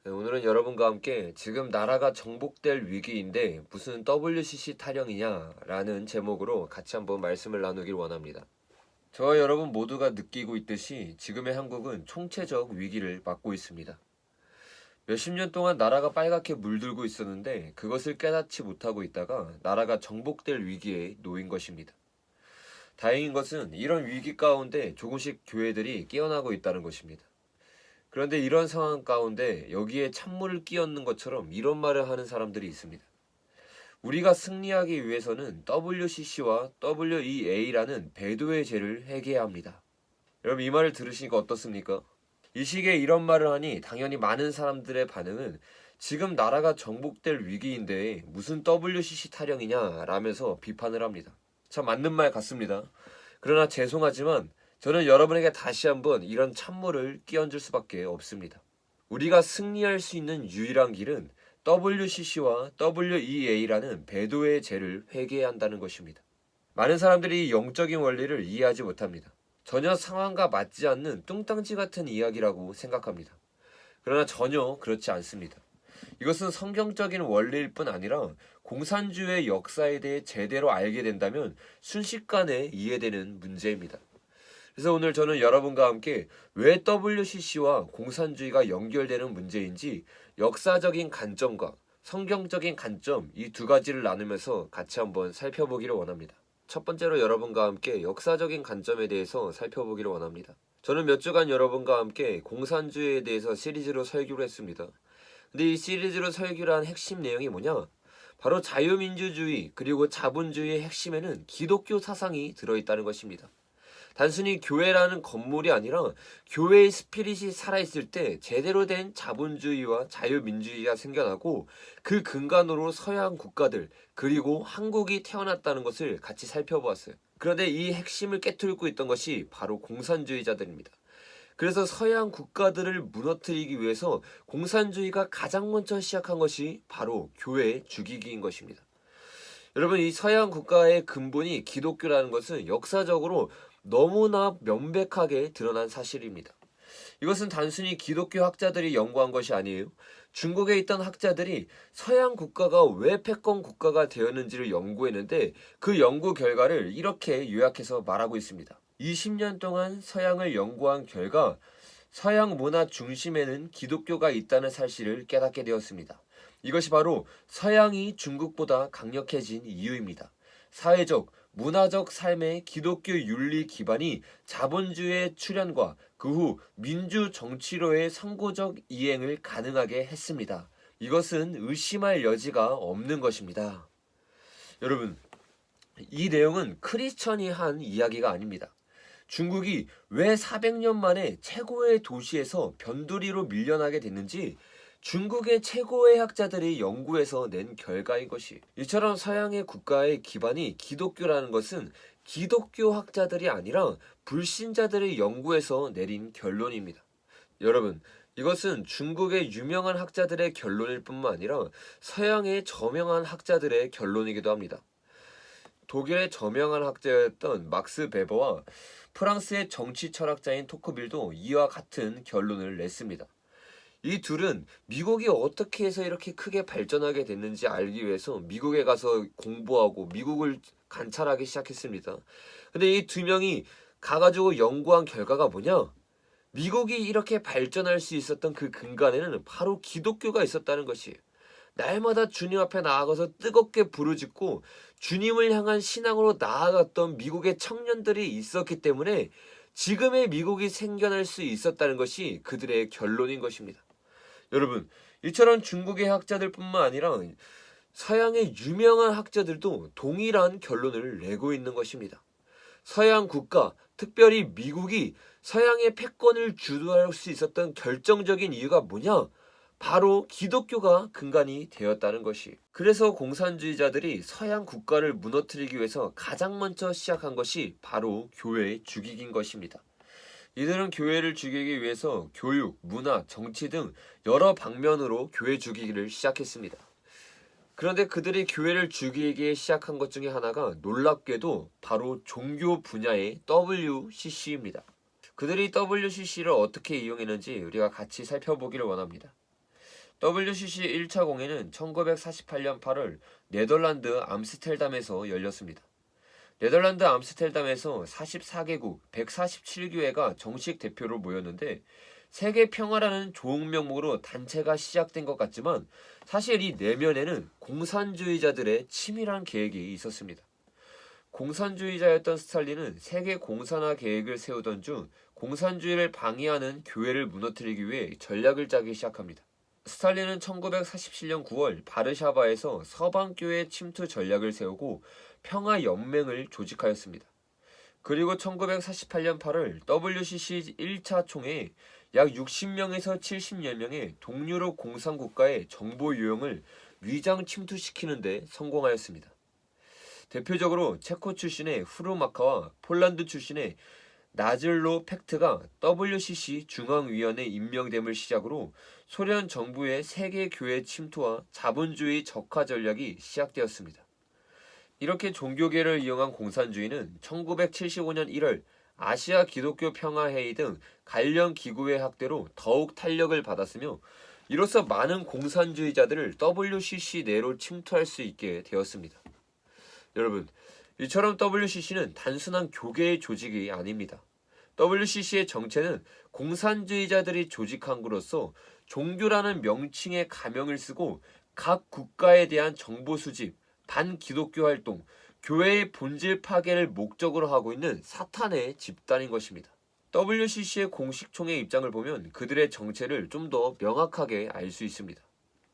네, 오늘은 여러분과 함께 지금 나라가 정복될 위기인데 무슨 WCC 타령이냐라는 제목으로 같이 한번 말씀을 나누길 원합니다. 저와 여러분 모두가 느끼고 있듯이 지금의 한국은 총체적 위기를 맞고 있습니다. 몇십 년 동안 나라가 빨갛게 물들고 있었는데 그것을 깨닫지 못하고 있다가 나라가 정복될 위기에 놓인 것입니다. 다행인 것은 이런 위기 가운데 조금씩 교회들이 깨어나고 있다는 것입니다. 그런데 이런 상황 가운데 여기에 찬물을 끼얹는 것처럼 이런 말을 하는 사람들이 있습니다. 우리가 승리하기 위해서는 WCC와 WEA라는 배도의 죄를 회개해야 합니다. 여러분 이 말을 들으시니까 어떻습니까? 이 시기에 이런 말을 하니 당연히 많은 사람들의 반응은 지금 나라가 정복될 위기인데 무슨 WCC 타령이냐 라면서 비판을 합니다. 참 맞는 말 같습니다. 그러나 죄송하지만 저는 여러분에게 다시 한번 이런 찬물을 끼얹을 수밖에 없습니다. 우리가 승리할 수 있는 유일한 길은 WCC와 WEA라는 배도의 죄를 회개해야 한다는 것입니다. 많은 사람들이 이 영적인 원리를 이해하지 못합니다. 전혀 상황과 맞지 않는 뚱땅지 같은 이야기라고 생각합니다. 그러나 전혀 그렇지 않습니다. 이것은 성경적인 원리일 뿐 아니라 공산주의의 역사에 대해 제대로 알게 된다면 순식간에 이해되는 문제입니다. 그래서 오늘 저는 여러분과 함께 왜 WCC와 공산주의가 연결되는 문제인지 역사적인 관점과 성경적인 관점 이 두 가지를 나누면서 같이 한번 살펴보기를 원합니다. 첫 번째로 여러분과 함께 역사적인 관점에 대해서 살펴보기를 원합니다. 저는 몇 주간 여러분과 함께 공산주의에 대해서 시리즈로 설교를 했습니다. 근데 이 시리즈로 설교를 한 핵심 내용이 뭐냐? 바로 자유민주주의 그리고 자본주의의 핵심에는 기독교 사상이 들어있다는 것입니다. 단순히 교회라는 건물이 아니라 교회의 스피릿이 살아있을 때 제대로 된 자본주의와 자유민주주의가 생겨나고 그 근간으로 서양 국가들 그리고 한국이 태어났다는 것을 같이 살펴보았어요. 그런데 이 핵심을 깨뚫고 있던 것이 바로 공산주의자들입니다. 그래서 서양 국가들을 무너뜨리기 위해서 공산주의가 가장 먼저 시작한 것이 바로 교회 죽이기인 것입니다. 여러분 이 서양 국가의 근본이 기독교라는 것은 역사적으로 너무나 명백하게 드러난 사실입니다. 이것은 단순히 기독교 학자들이 연구한 것이 아니에요. 중국에 있던 학자들이 서양 국가가 왜 패권 국가가 되었는지를 연구했는데 그 연구 결과를 이렇게 요약해서 말하고 있습니다. 20년 동안 서양을 연구한 결과 서양 문화 중심에는 기독교가 있다는 사실을 깨닫게 되었습니다. 이것이 바로 서양이 중국보다 강력해진 이유입니다. 사회적, 문화적 삶의 기독교 윤리 기반이 자본주의의 출현과 그 후 민주 정치로의 선고적 이행을 가능하게 했습니다. 이것은 의심할 여지가 없는 것입니다. 여러분, 이 내용은 크리스천이 한 이야기가 아닙니다. 중국이 왜 400년 만에 최고의 도시에서 변두리로 밀려나게 됐는지 중국의 최고의 학자들이 연구해서 낸 결과인 것이. 이처럼 서양의 국가의 기반이 기독교라는 것은 기독교 학자들이 아니라 불신자들의 연구에서 내린 결론입니다. 여러분, 이것은 중국의 유명한 학자들의 결론일 뿐만 아니라 서양의 저명한 학자들의 결론이기도 합니다. 독일의 저명한 학자였던 막스 베버와 프랑스의 정치 철학자인 토크빌도 이와 같은 결론을 냈습니다. 이 둘은 미국이 어떻게 해서 이렇게 크게 발전하게 됐는지 알기 위해서 미국에 가서 공부하고 미국을 관찰하기 시작했습니다. 근데 이 두 명이 가가지고 연구한 결과가 뭐냐? 미국이 이렇게 발전할 수 있었던 그 근간에는 바로 기독교가 있었다는 것이에요. 날마다 주님 앞에 나아가서 뜨겁게 부르짖고 주님을 향한 신앙으로 나아갔던 미국의 청년들이 있었기 때문에 지금의 미국이 생겨날 수 있었다는 것이 그들의 결론인 것입니다. 여러분, 이처럼 중국의 학자들뿐만 아니라 서양의 유명한 학자들도 동일한 결론을 내고 있는 것입니다. 서양 국가, 특별히 미국이 서양의 패권을 주도할 수 있었던 결정적인 이유가 뭐냐? 바로 기독교가 근간이 되었다는 것이. 그래서 공산주의자들이 서양 국가를 무너뜨리기 위해서 가장 먼저 시작한 것이 바로 교회 죽이기인 것입니다. 이들은 교회를 죽이기 위해서 교육, 문화, 정치 등 여러 방면으로 교회 죽이기를 시작했습니다. 그런데 그들이 교회를 죽이기 시작한 것 중에 하나가 놀랍게도 바로 종교 분야의 WCC입니다. 그들이 WCC를 어떻게 이용했는지 우리가 같이 살펴보기를 원합니다. WCC 1차 공연은 1948년 8월 네덜란드 암스테르담에서 열렸습니다. 네덜란드 암스테르담에서 44개국 147교회가 정식 대표로 모였는데 세계 평화라는 좋은 명목으로 단체가 시작된 것 같지만 사실 이 내면에는 공산주의자들의 치밀한 계획이 있었습니다. 공산주의자였던 스탈린은 세계 공산화 계획을 세우던 중 공산주의를 방해하는 교회를 무너뜨리기 위해 전략을 짜기 시작합니다. 스탈린은 1947년 9월 바르샤바에서 서방교회 침투 전략을 세우고 평화연맹을 조직하였습니다. 그리고 1948년 8월 WCC 1차 총회에 약 60명에서 70여 명의 동유럽 공산국가의 정보 요용을 위장 침투시키는 데 성공하였습니다. 대표적으로 체코 출신의 후르마카와 폴란드 출신의 나즐로 팩트가 WCC 중앙위원회 임명됨을 시작으로 소련 정부의 세계 교회 침투와 자본주의 적화 전략이 시작되었습니다. 이렇게 종교계를 이용한 공산주의는 1975년 1월 아시아 기독교 평화회의 등 관련 기구의 학대로 더욱 탄력을 받았으며 이로써 많은 공산주의자들을 WCC 내로 침투할 수 있게 되었습니다. 여러분, 이처럼 WCC는 단순한 교계의 조직이 아닙니다. WCC의 정체는 공산주의자들이 조직한 것으로서 종교라는 명칭의 가명을 쓰고 각 국가에 대한 정보 수집, 반기독교 활동, 교회의 본질 파괴를 목적으로 하고 있는 사탄의 집단인 것입니다. WCC의 공식 총회 입장을 보면 그들의 정체를 좀 더 명확하게 알 수 있습니다.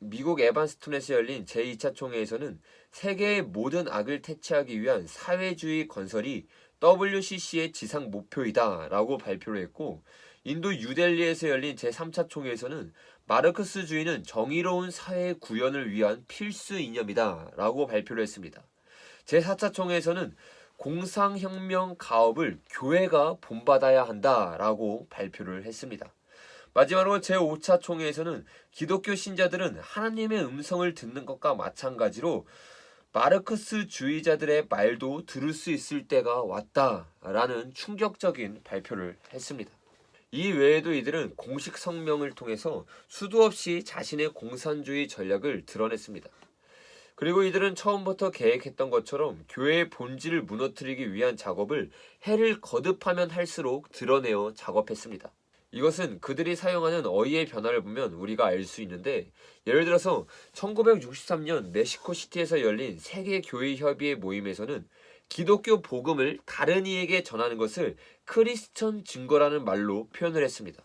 미국 에반스톤에서 열린 제2차 총회에서는 세계의 모든 악을 퇴치하기 위한 사회주의 건설이 WCC의 지상 목표이다 라고 발표를 했고 인도 뉴델리에서 열린 제3차 총회에서는 마르크스주의는 정의로운 사회 구현을 위한 필수 이념이다 라고 발표를 했습니다. 제4차 총회에서는 공상혁명 가업을 교회가 본받아야 한다 라고 발표를 했습니다. 마지막으로 제5차 총회에서는 기독교 신자들은 하나님의 음성을 듣는 것과 마찬가지로 마르크스주의자들의 말도 들을 수 있을 때가 왔다라는 충격적인 발표를 했습니다. 이 외에도 이들은 공식 성명을 통해서 수도 없이 자신의 공산주의 전략을 드러냈습니다. 그리고 이들은 처음부터 계획했던 것처럼 교회의 본질을 무너뜨리기 위한 작업을 해를 거듭하면 할수록 드러내어 작업했습니다. 이것은 그들이 사용하는 어휘의 변화를 보면 우리가 알 수 있는데 예를 들어서 1963년 멕시코시티에서 열린 세계교회협의회 모임에서는 기독교 복음을 다른 이에게 전하는 것을 크리스천 증거라는 말로 표현을 했습니다.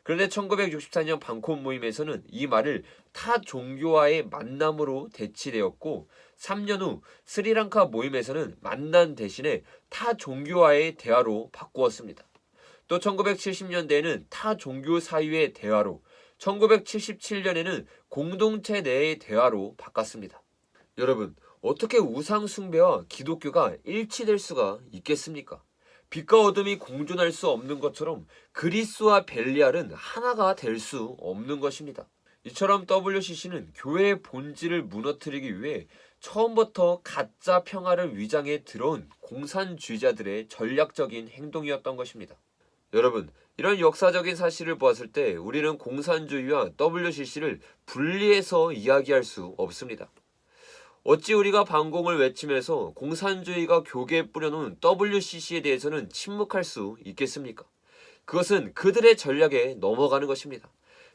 그런데 1964년 방콕 모임에서는 이 말을 타 종교와의 만남으로 대치되었고 3년 후 스리랑카 모임에서는 만남 대신에 타 종교와의 대화로 바꾸었습니다. 또 1970년대에는 타 종교 사이의 대화로 1977년에는 공동체 내의 대화로 바꿨습니다. 여러분, 어떻게 우상 숭배와 기독교가 일치될 수가 있겠습니까? 빛과 어둠이 공존할 수 없는 것처럼 그리스와 벨리알은 하나가 될 수 없는 것입니다. 이처럼 WCC는 교회의 본질을 무너뜨리기 위해 처음부터 가짜 평화를 위장해 들어온 공산주의자들의 전략적인 행동이었던 것입니다. 여러분, 이런 역사적인 사실을 보았을 때 우리는 공산주의와 WCC를 분리해서 이야기할 수 없습니다. 어찌 우리가 반공을 외치면서 공산주의가 교계에 뿌려놓은 WCC에 대해서는 침묵할 수 있겠습니까? 그것은 그들의 전략에 넘어가는 것입니다.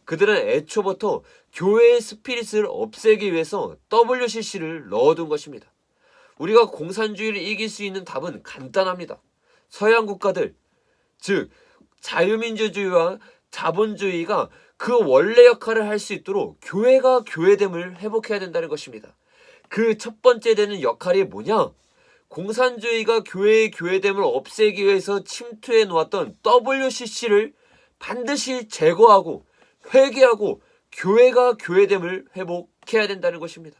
그들은 애초부터 교회의 스피릿을 없애기 위해서 WCC를 넣어둔 것입니다. 우리가 공산주의를 이길 수 있는 답은 간단합니다. 서양 국가들, 즉 자유민주주의와 자본주의가 그 원래 역할을 할 수 있도록 교회가 교회됨을 회복해야 된다는 것입니다. 그 첫 번째 되는 역할이 뭐냐? 공산주의가 교회의 교회됨을 없애기 위해서 침투해 놓았던 WCC를 반드시 제거하고 회개하고 교회가 교회됨을 회복해야 된다는 것입니다.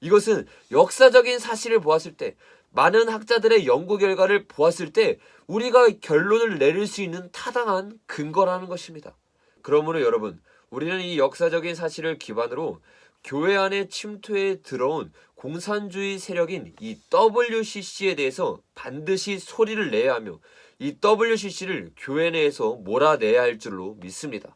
이것은 역사적인 사실을 보았을 때 많은 학자들의 연구 결과를 보았을 때 우리가 결론을 내릴 수 있는 타당한 근거라는 것입니다. 그러므로 여러분, 우리는 이 역사적인 사실을 기반으로 교회 안에 침투해 들어온 공산주의 세력인 이 WCC에 대해서 반드시 소리를 내야 하며 이 WCC를 교회 내에서 몰아내야 할 줄로 믿습니다.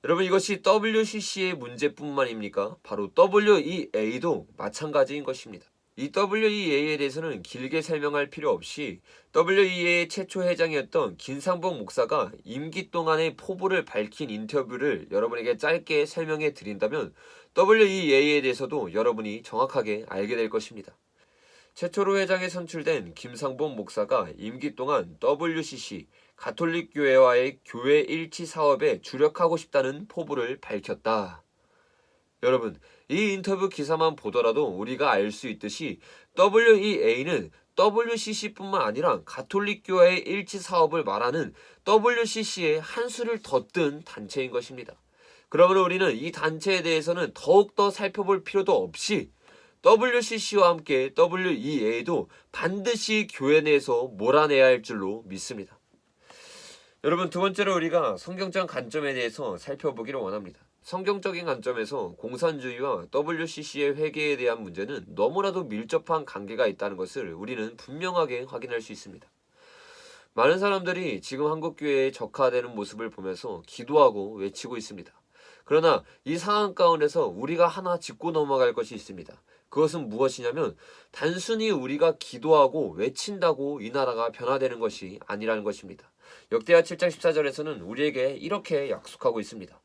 여러분 이것이 WCC의 문제뿐만입니까? 바로 WEA도 마찬가지인 것입니다. 이 WEA에 대해서는 길게 설명할 필요 없이 WEA의 최초 회장이었던 김상복 목사가 임기 동안의 포부를 밝힌 인터뷰를 여러분에게 짧게 설명해 드린다면 WEA에 대해서도 여러분이 정확하게 알게 될 것입니다. 최초로 회장에 선출된 김상복 목사가 임기 동안 WCC 가톨릭 교회와의 교회 일치 사업에 주력하고 싶다는 포부를 밝혔다. 여러분, 이 인터뷰 기사만 보더라도 우리가 알 수 있듯이 WEA는 WCC뿐만 아니라 가톨릭 교회의 일치 사업을 말하는 WCC의 한 수를 더 뜬 단체인 것입니다. 그러면 우리는 이 단체에 대해서는 더욱더 살펴볼 필요도 없이 WCC와 함께 WEA도 반드시 교회 내에서 몰아내야 할 줄로 믿습니다. 여러분, 두 번째로 우리가 성경적 관점에 대해서 살펴보기를 원합니다. 성경적인 관점에서 공산주의와 WCC의 회개에 대한 문제는 너무나도 밀접한 관계가 있다는 것을 우리는 분명하게 확인할 수 있습니다. 많은 사람들이 지금 한국교회에 적화되는 모습을 보면서 기도하고 외치고 있습니다. 그러나 이 상황 가운데서 우리가 하나 짚고 넘어갈 것이 있습니다. 그것은 무엇이냐면 단순히 우리가 기도하고 외친다고 이 나라가 변화되는 것이 아니라는 것입니다. 역대하 7장 14절에서는 우리에게 이렇게 약속하고 있습니다.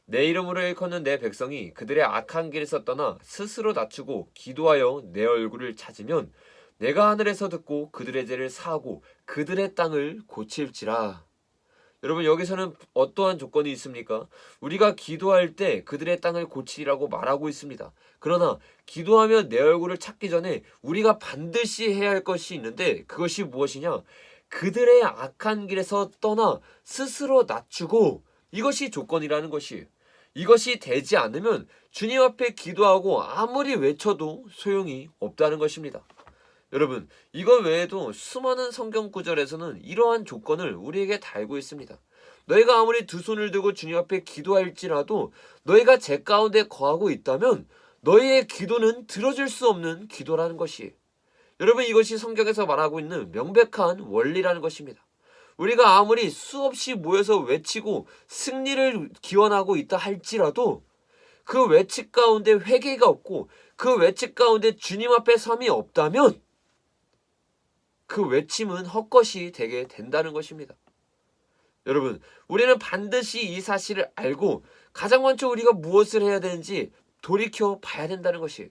내 이름으로 일컫는 내 백성이 그들의 악한 길에서 떠나 스스로 낮추고 기도하여 내 얼굴을 찾으면 내가 하늘에서 듣고 그들의 죄를 사하고 그들의 땅을 고칠지라. 여러분 여기서는 어떠한 조건이 있습니까? 우리가 기도할 때 그들의 땅을 고치라고 말하고 있습니다. 그러나 기도하며 내 얼굴을 찾기 전에 우리가 반드시 해야 할 것이 있는데 그것이 무엇이냐? 그들의 악한 길에서 떠나 스스로 낮추고 이것이 조건이라는 것이에요. 이것이 되지 않으면 주님 앞에 기도하고 아무리 외쳐도 소용이 없다는 것입니다. 여러분, 이거 외에도 수많은 성경 구절에서는 이러한 조건을 우리에게 달고 있습니다. 너희가 아무리 두 손을 들고 주님 앞에 기도할지라도 너희가 제 가운데 거하고 있다면 너희의 기도는 들어줄 수 없는 기도라는 것이 여러분 이것이 성경에서 말하고 있는 명백한 원리라는 것입니다. 우리가 아무리 수없이 모여서 외치고 승리를 기원하고 있다 할지라도 그 외침 가운데 회개가 없고 그 외침 가운데 주님 앞에 섬이 없다면 그 외침은 헛것이 되게 된다는 것입니다. 여러분, 우리는 반드시 이 사실을 알고 가장 먼저 우리가 무엇을 해야 되는지 돌이켜 봐야 된다는 것이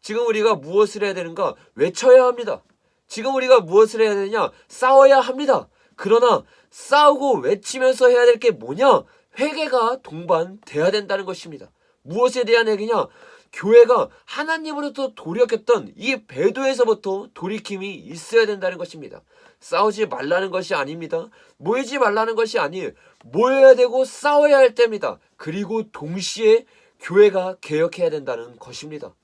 지금 우리가 무엇을 해야 되는가? 외쳐야 합니다. 지금 우리가 무엇을 해야 되느냐? 싸워야 합니다. 그러나 싸우고 외치면서 해야 될 게 뭐냐? 회개가 동반돼야 된다는 것입니다. 무엇에 대한 회개냐? 교회가 하나님으로부터 돌이켰던 이 배도에서부터 돌이킴이 있어야 된다는 것입니다. 싸우지 말라는 것이 아닙니다. 모이지 말라는 것이 아니에요. 모여야 되고 싸워야 할 때입니다. 그리고 동시에 교회가 개혁해야 된다는 것입니다.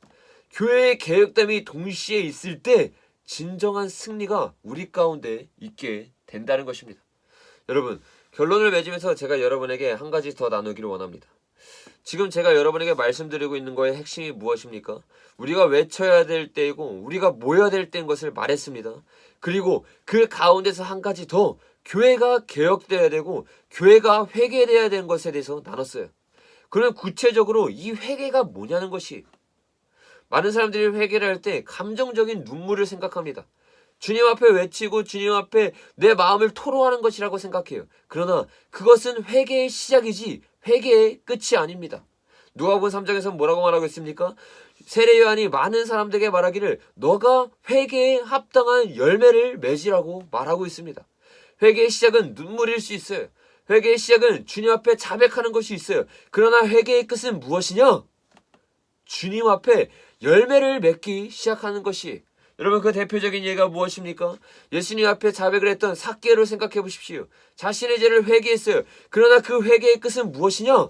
교회의 개혁됨이 동시에 있을 때 진정한 승리가 우리 가운데 있게 된다는 것입니다. 여러분, 결론을 맺으면서 제가 여러분에게 한 가지 더 나누기를 원합니다. 지금 제가 여러분에게 말씀드리고 있는 거의 핵심이 무엇입니까? 우리가 외쳐야 될 때이고 우리가 모여야 될 때인 것을 말했습니다. 그리고 그 가운데서 한 가지 더 교회가 개혁돼야 되고 교회가 회개돼야 되는 것에 대해서 나눴어요. 그러면 구체적으로 이 회개가 뭐냐는 것이 많은 사람들이 회개를 할 때 감정적인 눈물을 생각합니다. 주님 앞에 외치고 주님 앞에 내 마음을 토로하는 것이라고 생각해요. 그러나 그것은 회개의 시작이지 회개의 끝이 아닙니다. 누가복음 3장에서 뭐라고 말하고 있습니까? 세례 요한이 많은 사람들에게 말하기를 너가 회개에 합당한 열매를 맺으라고 말하고 있습니다. 회개의 시작은 눈물일 수 있어요. 회개의 시작은 주님 앞에 자백하는 것이 있어요. 그러나 회개의 끝은 무엇이냐? 주님 앞에 열매를 맺기 시작하는 것이 여러분 그 대표적인 예가 무엇입니까? 예수님 앞에 자백을 했던 삭개를 생각해 보십시오. 자신의 죄를 회개했어요. 그러나 그 회개의 끝은 무엇이냐?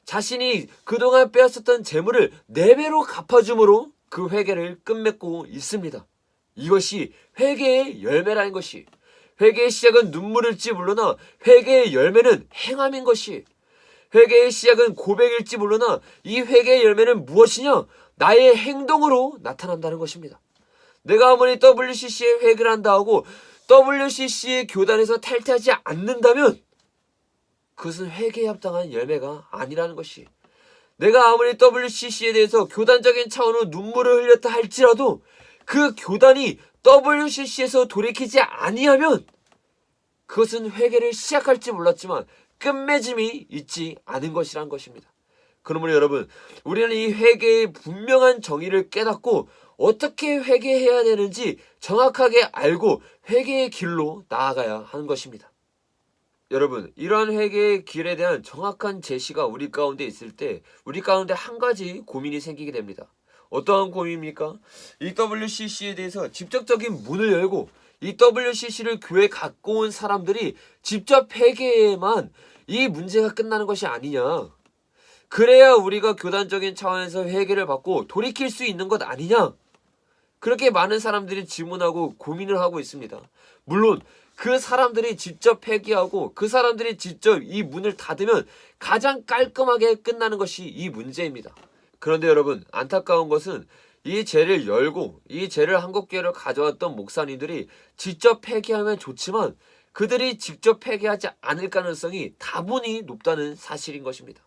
자신이 그동안 빼앗았던 재물을 4배로 갚아줌으로 그 회개를 끝맺고 있습니다. 이것이 회개의 열매라는 것이 회개의 시작은 눈물일지 몰라나 회개의 열매는 행함인 것이 회개의 시작은 고백일지 몰라나 이 회개의 열매는 무엇이냐? 나의 행동으로 나타난다는 것입니다. 내가 아무리 WCC에 회개를 한다 하고 WCC의 교단에서 탈퇴하지 않는다면 그것은 회개에 합당한 열매가 아니라는 것이. 내가 아무리 WCC에 대해서 교단적인 차원으로 눈물을 흘렸다 할지라도 그 교단이 WCC에서 돌이키지 아니하면 그것은 회개를 시작할지 몰랐지만 끝맺음이 있지 않은 것이란 것입니다. 그러므로 여러분, 우리는 이 회개의 분명한 정의를 깨닫고 어떻게 회개해야 되는지 정확하게 알고 회개의 길로 나아가야 하는 것입니다. 여러분, 이러한 회개의 길에 대한 정확한 제시가 우리 가운데 있을 때 우리 가운데 한 가지 고민이 생기게 됩니다. 어떠한 고민입니까? 이 WCC에 대해서 직접적인 문을 열고 이 WCC를 교회에 갖고 온 사람들이 직접 회개에만 이 문제가 끝나는 것이 아니냐. 그래야 우리가 교단적인 차원에서 회개를 받고 돌이킬 수 있는 것 아니냐. 그렇게 많은 사람들이 질문하고 고민을 하고 있습니다. 물론 그 사람들이 직접 회개하고 그 사람들이 직접 이 문을 닫으면 가장 깔끔하게 끝나는 것이 이 문제입니다. 그런데 여러분, 안타까운 것은 이 죄를 열고 이 죄를 한국교회로 가져왔던 목사님들이 직접 회개하면 좋지만 그들이 직접 회개하지 않을 가능성이 다분히 높다는 사실인 것입니다.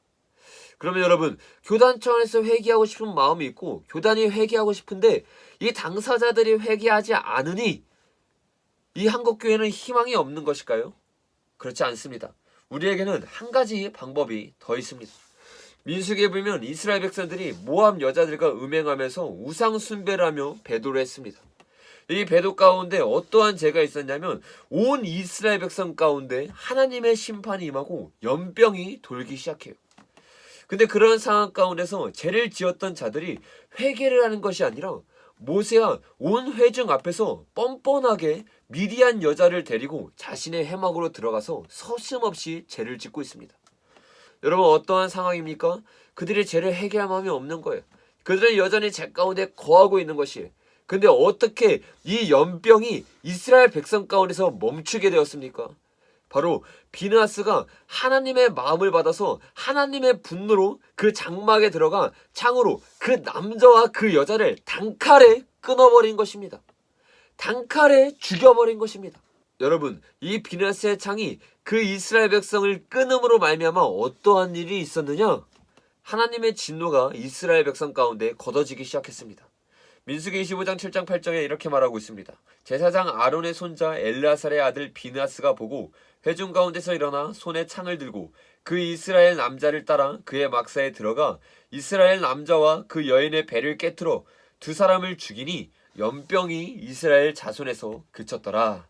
그러면 여러분, 교단 차원에서 회개하고 싶은 마음이 있고 교단이 회개하고 싶은데 이 당사자들이 회개하지 않으니 이 한국교회는 희망이 없는 것일까요? 그렇지 않습니다. 우리에게는 한 가지 방법이 더 있습니다. 민수기에 보면 이스라엘 백성들이 모압 여자들과 음행하면서 우상 숭배를 하며 배도를 했습니다. 이 배도 가운데 어떠한 죄가 있었냐면 온 이스라엘 백성 가운데 하나님의 심판이 임하고 연병이 돌기 시작해요. 근데 그런 상황 가운데서 죄를 지었던 자들이 회개를 하는 것이 아니라 모세가 온 회중 앞에서 뻔뻔하게 미디안 여자를 데리고 자신의 해막으로 들어가서 서슴없이 죄를 짓고 있습니다. 여러분, 어떠한 상황입니까? 그들이 죄를 회개할 마음이 없는 거예요. 그들은 여전히 죄 가운데 거하고 있는 것이에요. 근데 어떻게 이 연병이 이스라엘 백성 가운데서 멈추게 되었습니까? 바로 비느하스가 하나님의 마음을 받아서 하나님의 분노로 그 장막에 들어가 창으로 그 남자와 그 여자를 단칼에 끊어버린 것입니다. 단칼에 죽여버린 것입니다. 여러분, 이 비느하스의 창이 그 이스라엘 백성을 끊음으로 말미암아 어떠한 일이 있었느냐? 하나님의 진노가 이스라엘 백성 가운데 걷어지기 시작했습니다. 민수기 25장 7장 8절에 이렇게 말하고 있습니다. 제사장 아론의 손자 엘르아살의 아들 비느하스가 보고 회중 가운데서 일어나 손에 창을 들고 그 이스라엘 남자를 따라 그의 막사에 들어가 이스라엘 남자와 그 여인의 배를 깨트려 두 사람을 죽이니 연병이 이스라엘 자손에서 그쳤더라.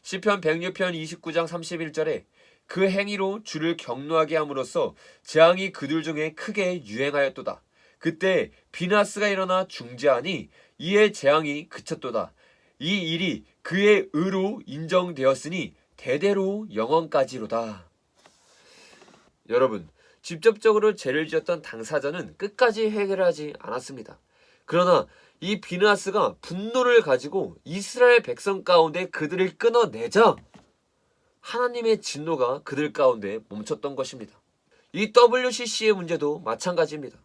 시편 106편 29장 31절에 그 행위로 주를 경노하게 함으로써 재앙이 그들 중에 크게 유행하였도다. 그때 비느하스가 일어나 중재하니 이에 재앙이 그쳤도다. 이 일이 그의 의로 인정되었으니 대대로 영원까지로다. 여러분, 직접적으로 죄를 지었던 당사자는 끝까지 회개를 하지 않았습니다. 그러나 이 비느하스가 분노를 가지고 이스라엘 백성 가운데 그들을 끊어내자 하나님의 진노가 그들 가운데 멈췄던 것입니다. 이 WCC의 문제도 마찬가지입니다.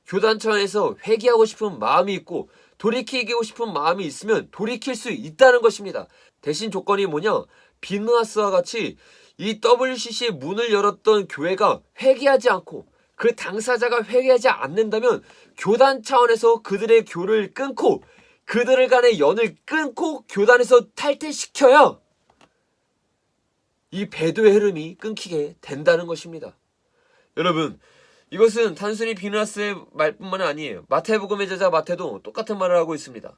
교단 차원에서 회개하고 싶은 마음이 있고 돌이키고 싶은 마음이 있으면 돌이킬 수 있다는 것입니다. 대신 조건이 뭐냐? 비느하스와 같이 이 WCC의 문을 열었던 교회가 회개하지 않고 그 당사자가 회개하지 않는다면 교단 차원에서 그들의 교를 끊고 그들 간의 연을 끊고 교단에서 탈퇴시켜야 이 배도의 흐름이 끊기게 된다는 것입니다. 여러분, 이것은 단순히 비느하스의 말뿐만 아니에요. 마태복음의 제자 마태도 똑같은 말을 하고 있습니다.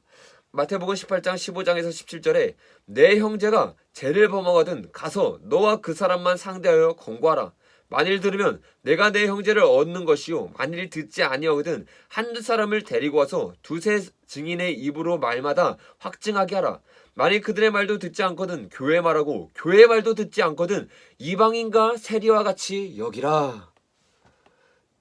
마태복음 18장 15장에서 17절에 내 형제가 죄를 범하거든 가서 너와 그 사람만 상대하여 권고하라. 만일 들으면 내가 내 형제를 얻는 것이요 만일 듣지 아니하거든 한두 사람을 데리고 와서 두세 증인의 입으로 말마다 확증하게 하라. 만일 그들의 말도 듣지 않거든 교회 말하고 교회 말도 듣지 않거든 이방인과 세리와 같이 여기라.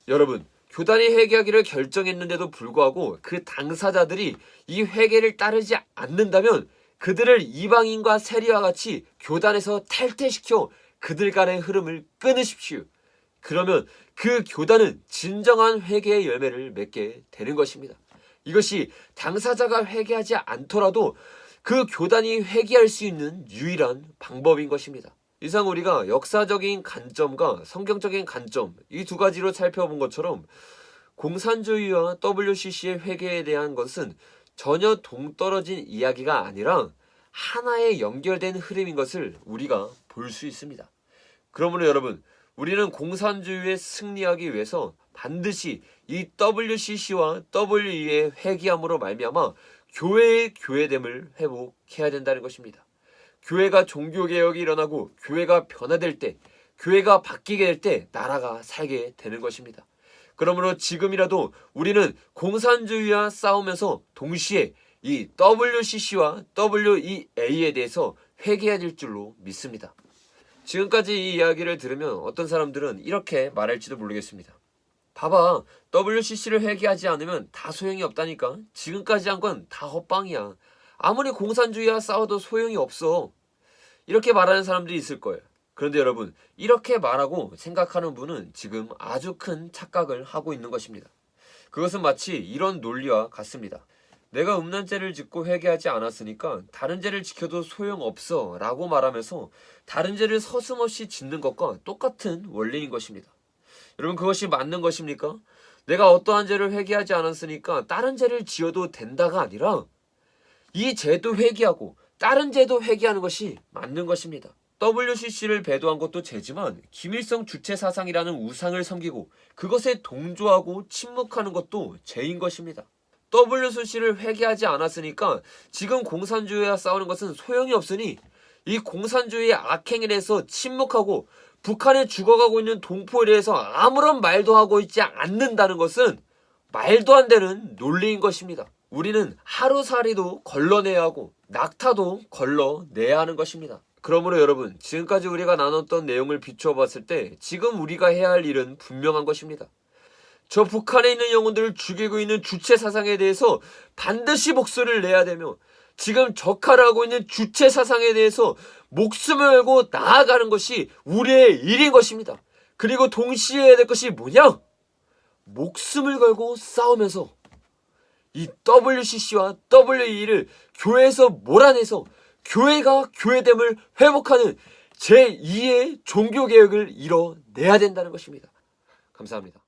여러분, 교단이 회개하기를 결정했는데도 불구하고 그 당사자들이 이 회개를 따르지 않는다면 그들을 이방인과 세리와 같이 교단에서 탈퇴시켜 그들 간의 흐름을 끊으십시오. 그러면 그 교단은 진정한 회개의 열매를 맺게 되는 것입니다. 이것이 당사자가 회개하지 않더라도 그 교단이 회개할 수 있는 유일한 방법인 것입니다. 이상 우리가 역사적인 관점과 성경적인 관점 이 두 가지로 살펴본 것처럼 공산주의와 WCC의 회개에 대한 것은 전혀 동떨어진 이야기가 아니라 하나의 연결된 흐름인 것을 우리가 볼 수 있습니다. 그러므로 여러분, 우리는 공산주의에 승리하기 위해서 반드시 이 WCC와 WE의 회개함으로 말미암아 교회의 교회됨을 회복해야 된다는 것입니다. 교회가 종교개혁이 일어나고 교회가 변화될 때, 교회가 바뀌게 될 때 나라가 살게 되는 것입니다. 그러므로 지금이라도 우리는 공산주의와 싸우면서 동시에 이 WCC와 WEA에 대해서 회개해야 될 줄로 믿습니다. 지금까지 이 이야기를 들으면 어떤 사람들은 이렇게 말할지도 모르겠습니다. 봐봐, WCC를 회개하지 않으면 다 소용이 없다니까. 지금까지 한 건 다 헛방이야. 아무리 공산주의와 싸워도 소용이 없어. 이렇게 말하는 사람들이 있을 거예요. 그런데 여러분, 이렇게 말하고 생각하는 분은 지금 아주 큰 착각을 하고 있는 것입니다. 그것은 마치 이런 논리와 같습니다. 내가 음란죄를 짓고 회개하지 않았으니까 다른 죄를 지켜도 소용없어 라고 말하면서 다른 죄를 서슴없이 짓는 것과 똑같은 원리인 것입니다. 여러분, 그것이 맞는 것입니까? 내가 어떠한 죄를 회개하지 않았으니까 다른 죄를 지어도 된다가 아니라 이 죄도 회개하고 다른 죄도 회개하는 것이 맞는 것입니다. WCC를 배도한 것도 죄지만 김일성 주체 사상이라는 우상을 섬기고 그것에 동조하고 침묵하는 것도 죄인 것입니다. WCC를 회개하지 않았으니까 지금 공산주의와 싸우는 것은 소용이 없으니 이 공산주의의 악행에 대해서 침묵하고 북한에 죽어가고 있는 동포에 대해서 아무런 말도 하고 있지 않는다는 것은 말도 안 되는 논리인 것입니다. 우리는 하루살이도 걸러내야 하고 낙타도 걸러내야 하는 것입니다. 그러므로 여러분, 지금까지 우리가 나눴던 내용을 비추어 봤을 때 지금 우리가 해야 할 일은 분명한 것입니다. 저 북한에 있는 영혼들을 죽이고 있는 주체 사상에 대해서 반드시 목소리를 내야 되며 지금 적화를 하고 있는 주체 사상에 대해서 목숨을 걸고 나아가는 것이 우리의 일인 것입니다. 그리고 동시에 해야 될 것이 뭐냐? 목숨을 걸고 싸우면서 이 WCC와 WE를 교회에서 몰아내서 교회가 교회됨을 회복하는 제2의 종교개혁을 이뤄내야 된다는 것입니다. 감사합니다.